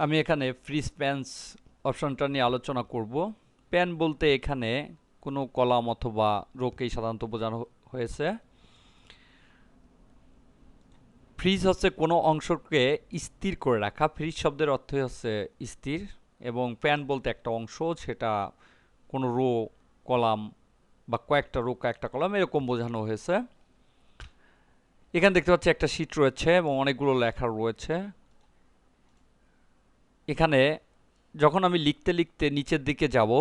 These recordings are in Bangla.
আমি এখানে ফ্রিজ প্যান্স অপশনটা নিয়ে আলোচনা করব। প্যান বলতে এখানে কোনো কলাম অথবা রোকেই সাধারণত বোঝানো হয়েছে। ফ্রিজ হচ্ছে কোনো অংশকে স্থির করে রাখা। ফ্রিজ শব্দের অর্থই হচ্ছে স্থির, এবং প্যান বলতে একটা অংশ, সেটা কোনো রো, কলাম বা কয়েকটা রো কয়েকটা কলাম এরকম বোঝানো হয়েছে। এখানে দেখতে পাচ্ছি একটা শীট রয়েছে এবং অনেকগুলো লেখা রয়েছে। এখানে যখন আমি লিখতে লিখতে নিচের দিকে যাব,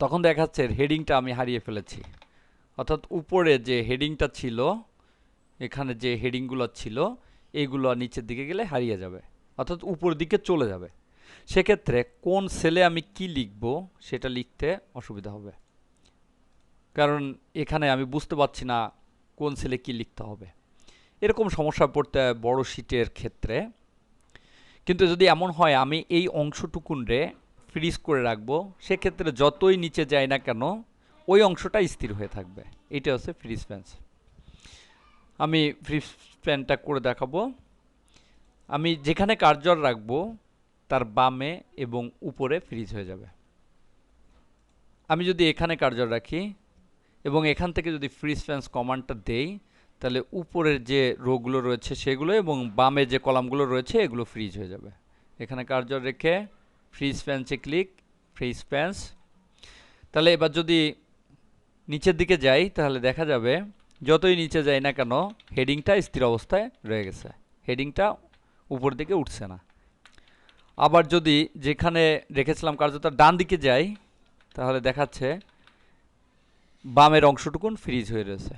তখন দেখা যাচ্ছে হেডিংটা আমি হারিয়ে ফেলেছি। অর্থাৎ উপরে যে হেডিংটা ছিল, এখানে যে হেডিংগুলো ছিল, এইগুলো নিচের দিকে গেলে হারিয়ে যাবে, অর্থাৎ উপরের দিকে চলে যাবে। সেক্ষেত্রে কোন সেলে আমি কি লিখব সেটা লিখতে অসুবিধা হবে, কারণ এখানে আমি বুঝতে পারছি না কোন সেলে কি লিখতে হবে। এরকম সমস্যা পড়তে হয় বড় শিটের ক্ষেত্রে। কিন্তু যদি এমন হয় আমি এই অংশটুকুনরে ফ্রিজ করে রাখবো, সেক্ষেত্রে যতই নিচে যায় না কেন ওই অংশটা স্থির হয়ে থাকবে। এটা হচ্ছে ফ্রিজ প্যান্স। আমি ফ্রিজ প্যানটা করে দেখাবো। আমি যেখানে কার্সর রাখবো তার বামে এবং উপরে ফ্রিজ হয়ে যাবে। আমি যদি এখানে কার্সর রাখি এবং এখান থেকে যদি ফ্রিজ প্যান্স কমান্ডটা দেই, তাহলে উপরের যে রোগুলো রয়েছে সেগুলো এবং বামে যে কলামগুলো রয়েছে এগুলো ফ্রিজ হয়ে যাবে। এখানে কার্সর রেখে ফ্রিজ প্যান্সে ক্লিক, ফ্রিজ প্যান্স। তাহলে এবার যদি নিচের দিকে যাই তাহলে দেখা যাবে যতই নিচে যাই না কেন হেডিংটা স্থির অবস্থায় রয়ে গেছে, হেডিংটা উপর দিকে উঠছে না। আবার যদি যেখানে রেখেছিলাম কার্যত ডান দিকে যাই, তাহলে দেখাচ্ছে বামের অংশটুকুন ফ্রিজ হয়ে রয়েছে।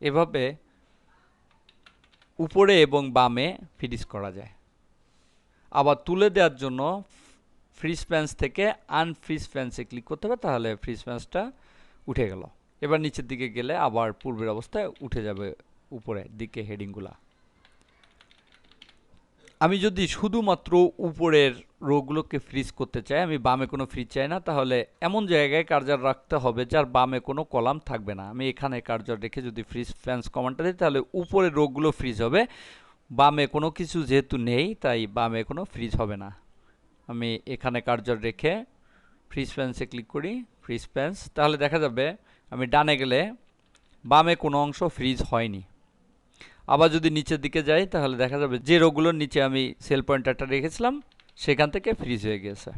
এভাবে উপরে এবং বামে ফ্রিজ করা যায়। আবার তুলে দেওয়ার জন্য ফ্রিজ প্যান্স থেকে আনফ্রিজ প্যান্সে ক্লিক করতে হবে, তাহলে ফ্রিজ প্যান্সটা উঠে গেল। এবার নিচের দিকে গেলে আবার পূর্বের অবস্থায় উঠে যাবে উপরের দিকে হেডিংগুলা। আমি যদি শুধুমাত্র উপরের রোগুলোকে ফ্রিজ করতে চাই, আমি বামে কোনো ফ্রিজ চাই না, তাহলে এমন জায়গায় কার্সর রাখতে হবে যার বামে কোনো কলাম থাকবে না। আমি এখানে কার্সর রেখে যদি ফ্রিজ প্যান্স কমান্ডটা দিই, তাহলে উপরের রোগুলো ফ্রিজ হবে, বামে কোনো কিছু যেহেতু নেই তাই বামে কোনো ফ্রিজ হবে না। আমি এখানে কার্সর রেখে ফ্রিজ প্যান্সে ক্লিক করি, ফ্রিজ প্যান্স, তাহলে দেখা যাবে আমি ডানে গেলে বামে কোনো অংশ ফ্রিজ হয়নি। আবার যদি নিচের দিকে যাই তাহলে দেখা যাবে যে রোগুলোর নিচে আমি সেল পয়েন্টারটা রেখেছিলাম সেখান থেকে ফ্রিজ হয়ে গেছে।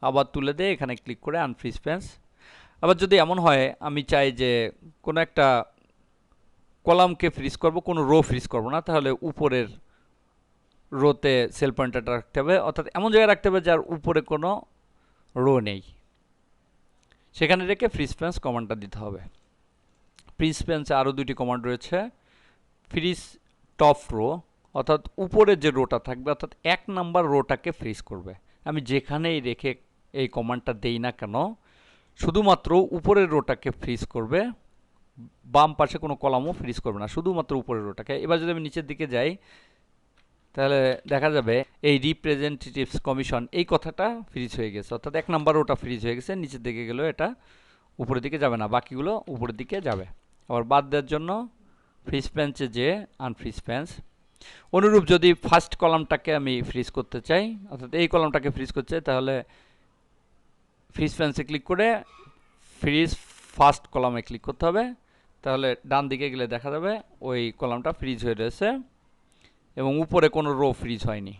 আবার তুলে দিয়ে এখানে ক্লিক করে আনফ্রিজ প্যান্স। আবার যদি এমন হয় আমি চাই যে কোনো একটা কলামকে ফ্রিজ করব, কোনো রো ফ্রিজ করব না, তাহলে উপরের রোতে সেল পয়েন্টারটা রাখতে হবে, অর্থাৎ এমন জায়গায় রাখতে হবে যার উপরে কোনো রো নেই, সেখানে রেখে ফ্রিজ প্যান্স কমান্ডটা দিতে হবে। ফ্রিজ প্যান্সে আরও দুটি কমান্ড রয়েছে। ফ্রিজ টপ রো, অর্থাৎ উপরে যে রোটা থাকবে, অর্থাৎ 1 নাম্বার রোটাকে ফ্রিজ করবে। আমি যেখানেই রেখে এই কমান্ডটা দেই না কেন শুধুমাত্র উপরের রোটাকে ফ্রিজ করবে, বাম পাশে কোনো কলামও ফ্রিজ করবে না, শুধুমাত্র উপরের রোটাকে। এবার যদি আমি নিচের দিকে যাই তাহলে দেখা যাবে এই রিপ্রেজেন্টেটিভস কমিশন এই কথাটা ফ্রিজ হয়ে গেছে, অর্থাৎ 1 নাম্বার রোটা ফ্রিজ হয়ে গেছে। নিচের দিকে গেলেও এটা উপরের দিকে যাবে না, বাকিগুলো উপরের দিকে যাবে। আবার বাদ দেওয়ার জন্য ফ্রিজ প্যান্সে যে আনফ্রিজ প্যান্স। অনুরূপ যদি ফার্স্ট কলামটাকে আমি ফ্রিজ করতে চাই, অর্থাৎ এই কলামটাকে ফ্রিজ করতে চাই, তাহলে ফ্রিজ প্যান্সে ক্লিক করে ফ্রিজ ফার্স্ট কলামে ক্লিক করতে হবে, তাহলে ডান দিকে গেলে দেখা যাবে ওই কলামটা ফ্রিজ হয়ে রয়েছে এবং উপরে কোনো রো ফ্রিজ হয়নি।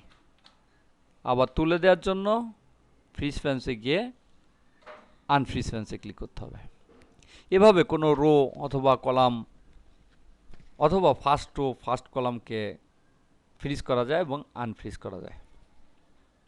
আবার তুলে দেওয়ার জন্য ফ্রিজ প্যান্সে গিয়ে আনফ্রিজ প্যান্সে ক্লিক করতে হবে। এভাবে কোনো রো অথবা কলাম অথবা ফার্স্ট রো ফার্স্ট কলামকে ফ্রিজ করা যায় এবং আনফ্রিজ করা যায়।